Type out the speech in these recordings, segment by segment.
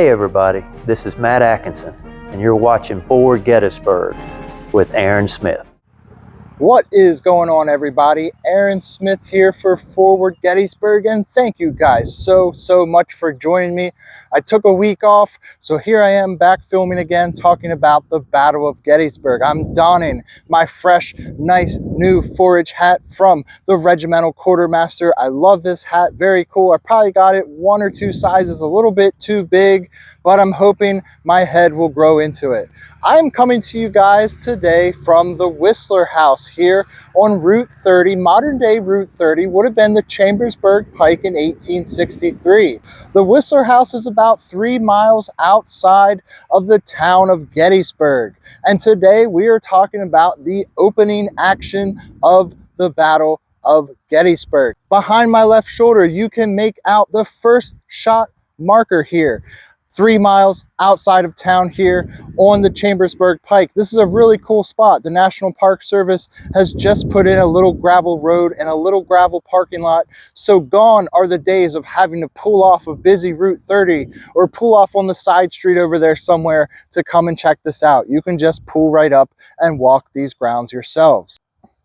Hey everybody, this is Matt Atkinson, and you're watching Forward Gettysburg with Aaron Smith. What is going on, everybody? Aaron Smith here for Forward Gettysburg, and thank you guys so much for joining me. I took a week off, so here I am back filming again, talking about the Battle of Gettysburg. I'm donning my fresh, nice new forage hat from the Regimental Quartermaster. I love this hat, very cool. I probably got it 1 or 2 sizes a little bit too big, but I'm hoping my head will grow into it. I'm coming to you guys today from the Whistler House here on Route 30. Modern day Route 30 would have been the Chambersburg Pike in 1863. The Whistler House is about 3 miles outside of the town of Gettysburg. And today we are talking about the opening action of the Battle of Gettysburg. Behind my left shoulder, you can make out the first shot marker here. 3 miles outside of town here on the Chambersburg Pike. This is a really cool spot. The National Park Service has just put in a little gravel road and a little gravel parking lot. So gone are the days of having to pull off of busy Route 30 or pull off on the side street over there somewhere to come and check this out. You can just pull right up and walk these grounds yourselves.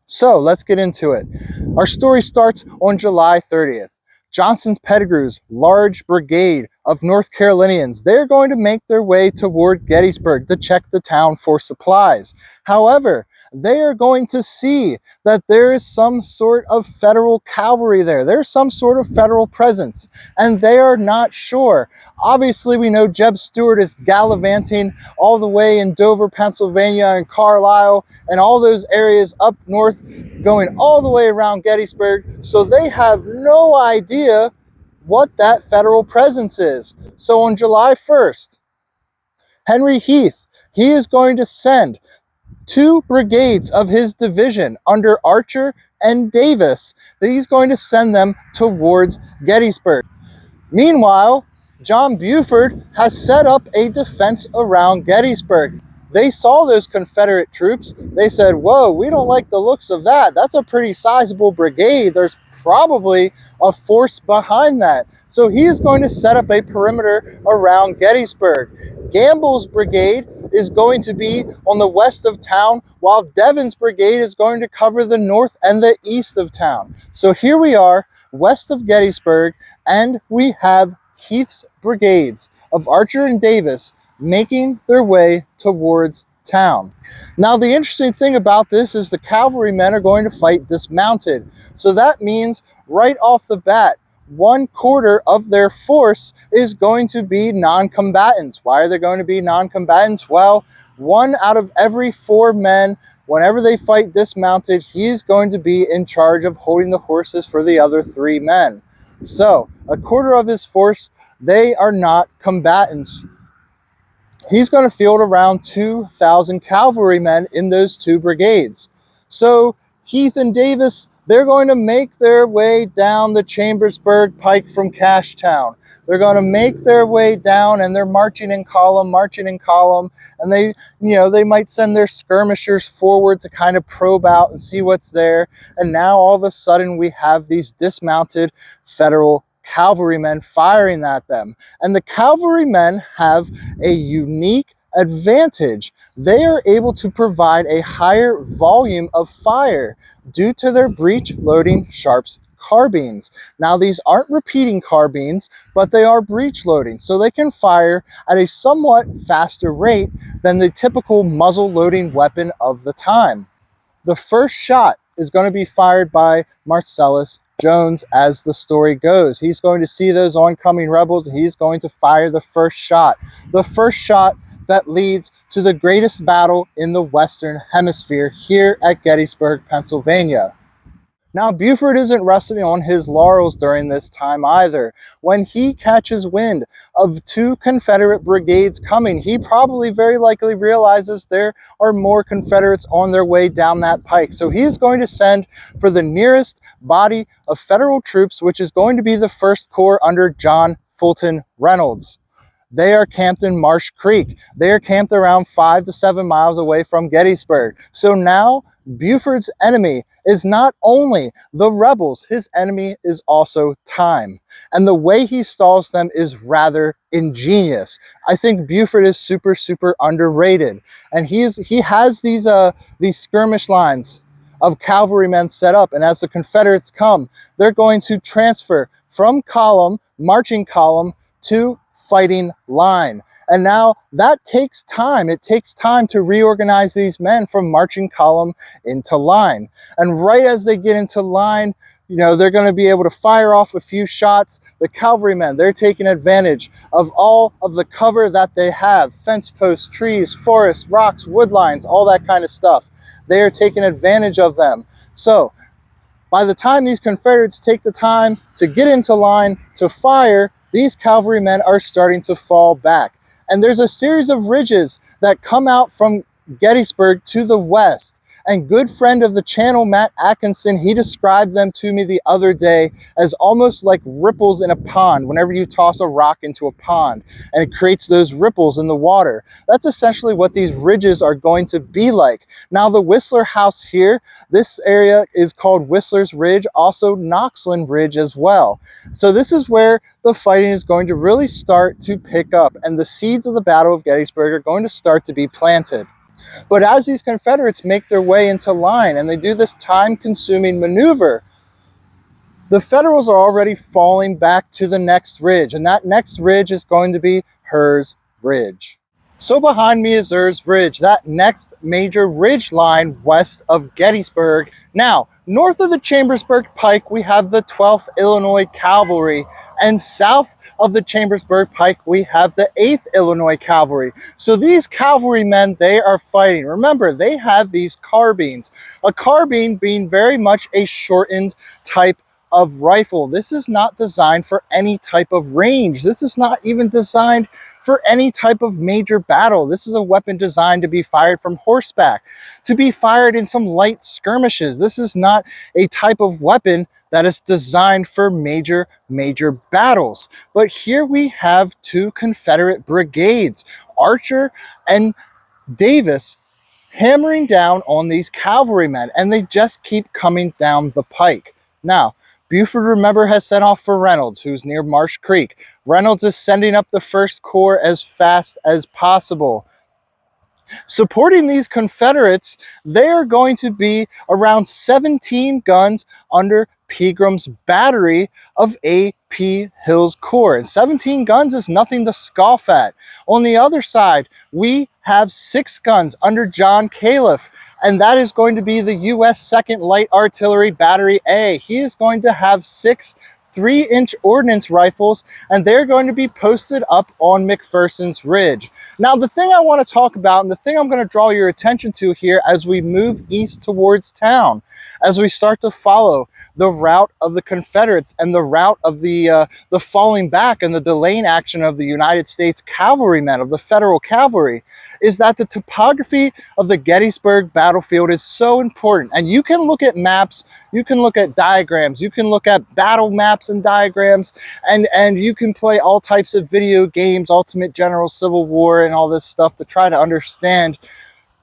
So let's get into it. Our story starts on July 30th. Johnson's Pettigrew's large brigade of North Carolinians, they're going to make their way toward Gettysburg to check the town for supplies. However, they are going to see that there is some sort of federal cavalry there. There's some sort of federal presence, and they are not sure. Obviously, we know Jeb Stuart is gallivanting all the way in Dover, Pennsylvania, and Carlisle, and all those areas up north, going all the way around Gettysburg, so they have no idea what that federal presence is. So on July 1st, Henry Heath, he is going to send 2 brigades of his division under Archer and Davis. He's going to send them towards Gettysburg. Meanwhile, John Buford has set up a defense around Gettysburg. They saw those Confederate troops. They said, whoa, we don't like the looks of that. That's a pretty sizable brigade. There's probably a force behind that. So he is going to set up a perimeter around Gettysburg. Gamble's brigade is going to be on the west of town, while Devon's brigade is going to cover the north and the east of town. So here we are, west of Gettysburg, and we have Heath's brigades of Archer and Davis making their way towards town. Now, the interesting thing about this is the cavalrymen are going to fight dismounted. So that means right off the bat, 1/4 of their force is going to be non-combatants. Why are they going to be non-combatants? Well, 1 out of every 4 men, whenever they fight dismounted, he's going to be in charge of holding the horses for the other 3 men. So 1/4 of his force, they are not combatants. He's going to field around 2,000 cavalrymen in those 2 brigades. So Heath and Davis, they're going to make their way down the Chambersburg Pike from Cashtown. They're going to make their way down, and they're marching in column, and they might send their skirmishers forward to kind of probe out and see what's there. And now all of a sudden we have these dismounted federal cavalrymen firing at them. And the cavalrymen have a unique advantage. They are able to provide a higher volume of fire due to their breech loading Sharps carbines. Now, these aren't repeating carbines, but they are breech loading, so they can fire at a somewhat faster rate than the typical muzzle loading weapon of the time. The first shot is going to be fired by Marcellus Jones. As the story goes, he's going to see those oncoming rebels, and he's going to fire the first shot that leads to the greatest battle in the Western Hemisphere here at Gettysburg, Pennsylvania. Now, Buford isn't resting on his laurels during this time either. When he catches wind of 2 Confederate brigades coming, he probably very likely realizes there are more Confederates on their way down that pike. So he is going to send for the nearest body of Federal troops, which is going to be the 1st Corps under John Fulton Reynolds. They are camped in Marsh Creek. They are camped around 5 to 7 miles away from Gettysburg. So now Buford's enemy is not only the rebels, his enemy is also time. And the way he stalls them is rather ingenious. I think Buford is super, super underrated. And he has these skirmish lines of cavalrymen set up. And as the Confederates come, they're going to transfer from column, marching column, to fighting line. And now that takes time. It takes time to reorganize these men from marching column into line. And right as they get into line, they're going to be able to fire off a few shots. The cavalrymen, they're taking advantage of all of the cover that they have: fence posts, trees, forests, rocks, wood lines, all that kind of stuff. They are taking advantage of them. So by the time these Confederates take the time to get into line to fire, these cavalrymen are starting to fall back. And there's a series of ridges that come out from Gettysburg to the west. And good friend of the channel, Matt Atkinson, he described them to me the other day as almost like ripples in a pond. Whenever you toss a rock into a pond and it creates those ripples in the water, that's essentially what these ridges are going to be like. Now the Whistler House here, this area is called Whistler's Ridge, also Knoxland Ridge as well. So this is where the fighting is going to really start to pick up, and the seeds of the Battle of Gettysburg are going to start to be planted. But as these Confederates make their way into line and they do this time-consuming maneuver, the Federals are already falling back to the next ridge, and that next ridge is going to be URS Ridge. So behind me is URS Ridge, that next major ridge line west of Gettysburg. Now, north of the Chambersburg Pike, we have the 12th Illinois Cavalry, and south of the Chambersburg Pike, we have the 8th Illinois Cavalry. So these cavalrymen, they are fighting. Remember, they have these carbines. A carbine being very much a shortened type of rifle. This is not designed for any type of range. This is not even designed for any type of major battle. This is a weapon designed to be fired from horseback, to be fired in some light skirmishes. This is not a type of weapon that is designed for major battles. But here we have two Confederate brigades, Archer and Davis, hammering down on these cavalrymen, and they just keep coming down the pike. Now, Buford, remember, has sent off for Reynolds, who's near Marsh Creek. Reynolds is sending up the First Corps as fast as possible. Supporting these Confederates, they are going to be around 17 guns under Pegram's battery of A.P. Hill's Corps. And 17 guns is nothing to scoff at. On the other side, we have 6 guns under John Califf, and that is going to be the U.S. 2nd Light Artillery Battery A. He is going to have 6 3-inch ordnance rifles, and they're going to be posted up on McPhersons Ridge. Now, the thing I want to talk about, and the thing I'm going to draw your attention to here as we move east towards town, as we start to follow the route of the Confederates and the route of the falling back and the delaying action of the United States cavalrymen, of the Federal cavalry, is that the topography of the Gettysburg battlefield is so important. And you can look at maps, you can look at diagrams, you can look at battle maps and diagrams, and you can play all types of video games, Ultimate General, Civil War, and all this stuff to try to understand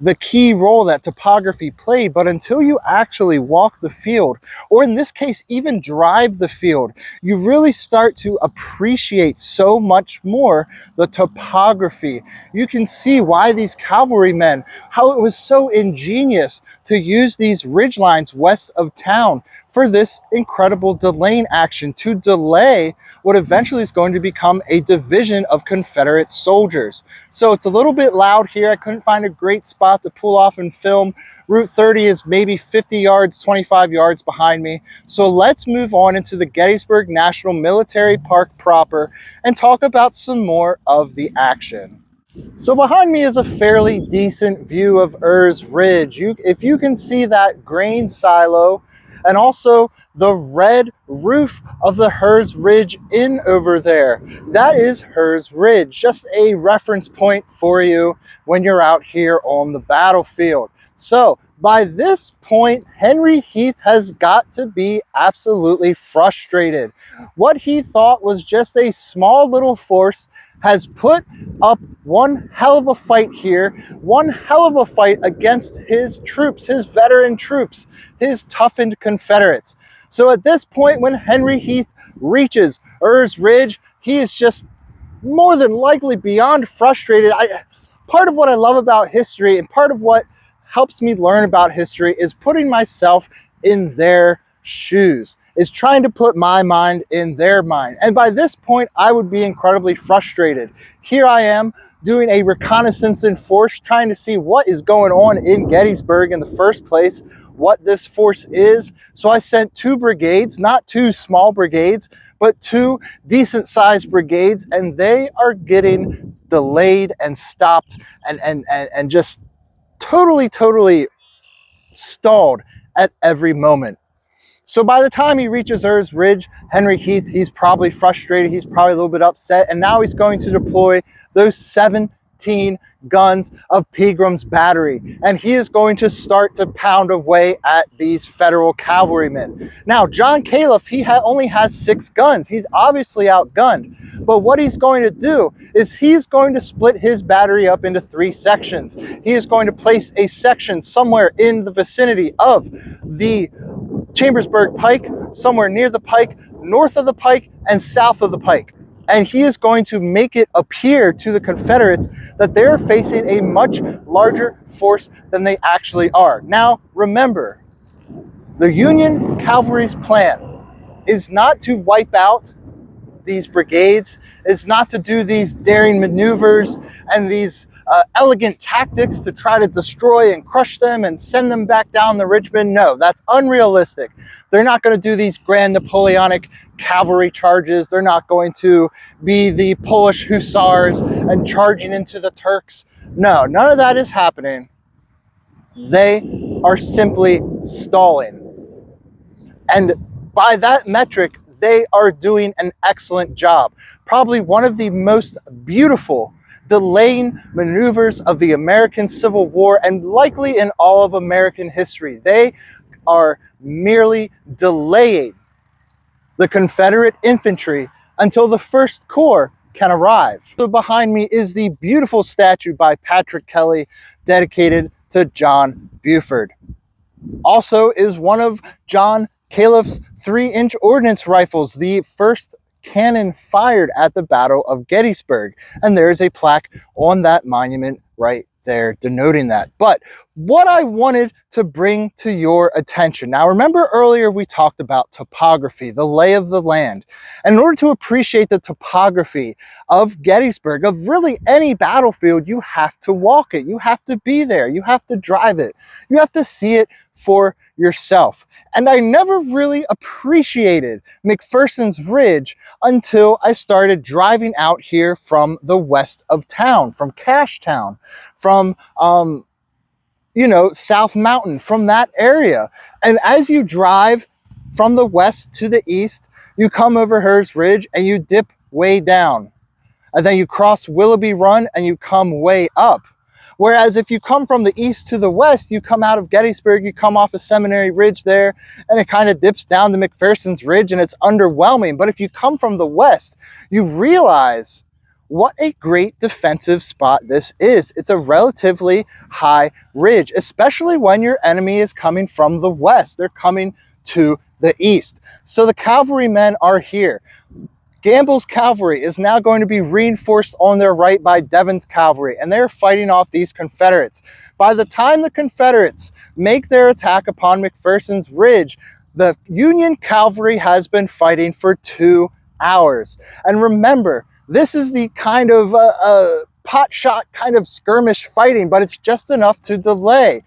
the key role that topography played. But until you actually walk the field, or in this case, even drive the field, you really start to appreciate so much more the topography. You can see why these cavalrymen, how it was so ingenious to use these ridge lines west of town for this incredible delaying action, to delay what eventually is going to become a division of Confederate soldiers. So it's a little bit loud here. I couldn't find a great spot to pull off and film. Route 30 is maybe 50 yards, 25 yards behind me. So let's move on into the Gettysburg National Military Park proper and talk about some more of the action. So behind me is a fairly decent view of URS Ridge. If you can see that grain silo and also the red roof of the URS Ridge Inn over there, that is URS Ridge. Just a reference point for you when you're out here on the battlefield. So by this point, Henry Heath has got to be absolutely frustrated. What he thought was just a small little force has put up one hell of a fight here, one hell of a fight against his troops, his veteran troops, his toughened Confederates. So at this point, when Henry Heath reaches URS Ridge, he is just more than likely beyond frustrated. Part of what I love about history and part of what helps me learn about history is putting myself in their shoes, is trying to put my mind in their mind. And by this point, I would be incredibly frustrated. Here I am doing a reconnaissance in force, trying to see what is going on in Gettysburg in the first place, what this force is. So I sent 2 brigades, not 2 small brigades, but 2 decent-sized brigades, and they are getting delayed and stopped and just totally stalled at every moment. So by the time he reaches URS Ridge, Henry Heath, he's probably frustrated, he's probably a little bit upset, and now he's going to deploy those 17 guns of Pegram's battery, and he is going to start to pound away at these Federal cavalrymen. Now, John Califf, he only has 6 guns. He's obviously outgunned, but what he's going to do is he's going to split his battery up into 3 sections. He is going to place a section somewhere in the vicinity of the Chambersburg Pike, somewhere near the Pike, north of the Pike, and south of the Pike. And he is going to make it appear to the Confederates that they're facing a much larger force than they actually are. Now, remember, the Union cavalry's plan is not to wipe out these brigades, is not to do these daring maneuvers and these elegant tactics to try to destroy and crush them and send them back down the Richmond. No, that's unrealistic. They're not going to do these grand Napoleonic cavalry charges. They're not going to be the Polish hussars and charging into the Turks. No, none of that is happening. They are simply stalling. And by that metric, they are doing an excellent job. Probably one of the most beautiful delaying maneuvers of the American Civil War and likely in all of American history. They are merely delaying the Confederate infantry until the First Corps can arrive. So behind me is the beautiful statue by Patrick Kelly dedicated to John Buford. Also is one of John Califf's 3-inch ordnance rifles, the first cannon fired at the Battle of Gettysburg. And there is a plaque on that monument right there denoting that. But what I wanted to bring to your attention, now remember earlier we talked about topography, the lay of the land. And in order to appreciate the topography of Gettysburg, of really any battlefield, you have to walk it, you have to be there, you have to drive it, you have to see it for yourself. And I never really appreciated McPhersons Ridge until I started driving out here from the west of town, from Cashtown, from, South Mountain, from that area. And as you drive from the west to the east, you come over URS Ridge and you dip way down. And then you cross Willoughby Run and you come way up. Whereas if you come from the east to the west, you come out of Gettysburg, you come off of Seminary Ridge there, and it kind of dips down to McPhersons Ridge, and it's underwhelming. But if you come from the west, you realize what a great defensive spot this is. It's a relatively high ridge, especially when your enemy is coming from the west. They're coming to the east. So the cavalrymen are here. Gamble's cavalry is now going to be reinforced on their right by Devon's cavalry, and they're fighting off these Confederates. By the time the Confederates make their attack upon McPhersons Ridge, the Union cavalry has been fighting for 2 hours. And remember, this is the kind of pot shot kind of skirmish fighting, but it's just enough to delay.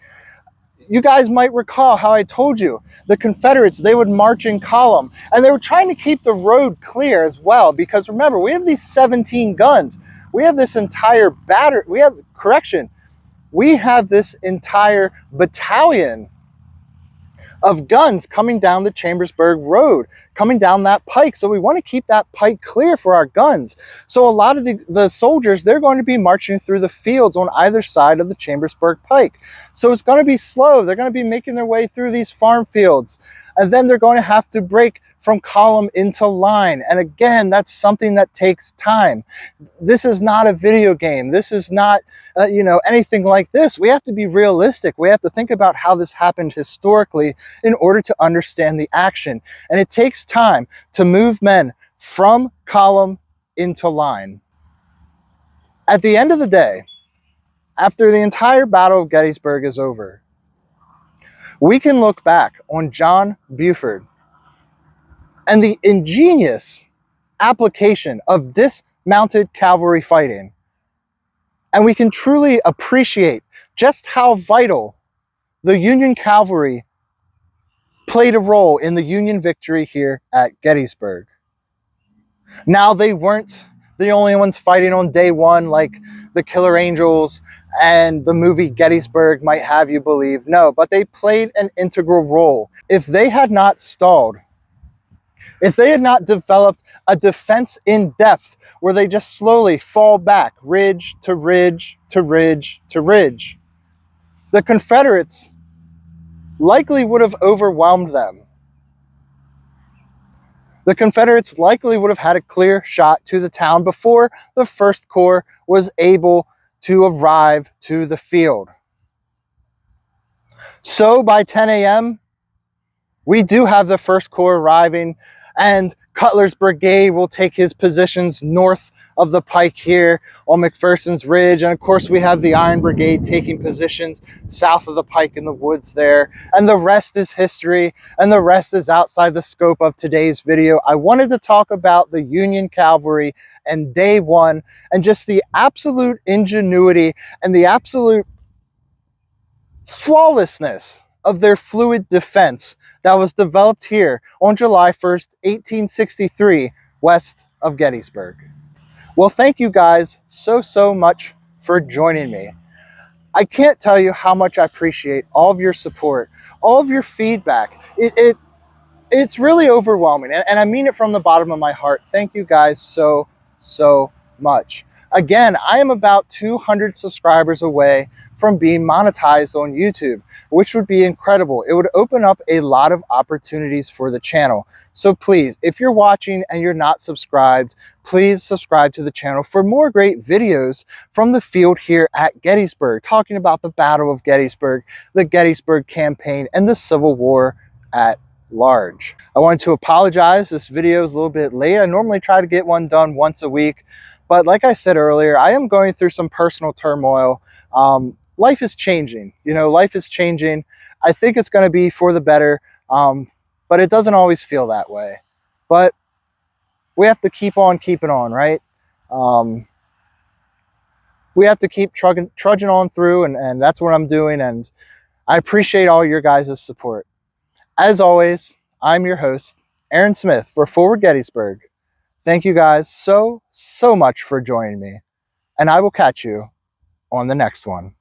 You guys might recall how I told you the Confederates, they would march in column, and they were trying to keep the road clear as well, because remember, we have these 17 guns. We have this entire battery, we have this entire battalion of guns coming down the Chambersburg Road, coming down that pike. So we want to keep that pike clear for our guns. So a lot of the soldiers, they're going to be marching through the fields on either side of the Chambersburg Pike. So it's going to be slow. They're going to be making their way through these farm fields. And then they're going to have to break from column into line. And again, that's something that takes time. This is not a video game. This is not, anything like this. We have to be realistic. We have to think about how this happened historically in order to understand the action. And it takes time to move men from column into line. At the end of the day, after the entire Battle of Gettysburg is over, we can look back on John Buford and the ingenious application of dismounted cavalry fighting. And we can truly appreciate just how vital the Union cavalry played a role in the Union victory here at Gettysburg. Now, they weren't the only ones fighting on day one like the Killer Angels and the movie Gettysburg might have you believe. No, but they played an integral role. If they had not stalled, if they had not developed a defense in depth where they just slowly fall back, ridge to ridge to ridge to ridge, the Confederates likely would have overwhelmed them. The Confederates likely would have had a clear shot to the town before the First Corps was able to arrive to the field. So by 10 a.m., we do have the First Corps arriving, and Cutler's brigade will take his positions north of the pike here on McPhersons Ridge. And of course, we have the Iron Brigade taking positions south of the pike in the woods there. And the rest is history, and the rest is outside the scope of today's video. I wanted to talk about the Union cavalry and day one, and just the absolute ingenuity and the absolute flawlessness of their fluid defense that was developed here on July 1st, 1863, west of Gettysburg. Well, thank you guys so much for joining me. I can't tell you how much I appreciate all of your support, all of your feedback. It's really overwhelming, and I mean it from the bottom of my heart. Thank you guys so much. Again, I am about 200 subscribers away from being monetized on YouTube, which would be incredible. It would open up a lot of opportunities for the channel. So please, if you're watching and you're not subscribed, please subscribe to the channel for more great videos from the field here at Gettysburg, talking about the Battle of Gettysburg, the Gettysburg Campaign, and the Civil War at large. I wanted to apologize. This video is a little bit late. I normally try to get one done once a week, but like I said earlier, I am going through some personal turmoil. Life is changing. Life is changing. I think it's going to be for the better, but it doesn't always feel that way. But we have to keep on keeping on, right? We have to keep trudging on through, and that's what I'm doing, and I appreciate all your guys' support. As always, I'm your host, Aaron Smith for Forward Gettysburg. Thank you guys so much for joining me, and I will catch you on the next one.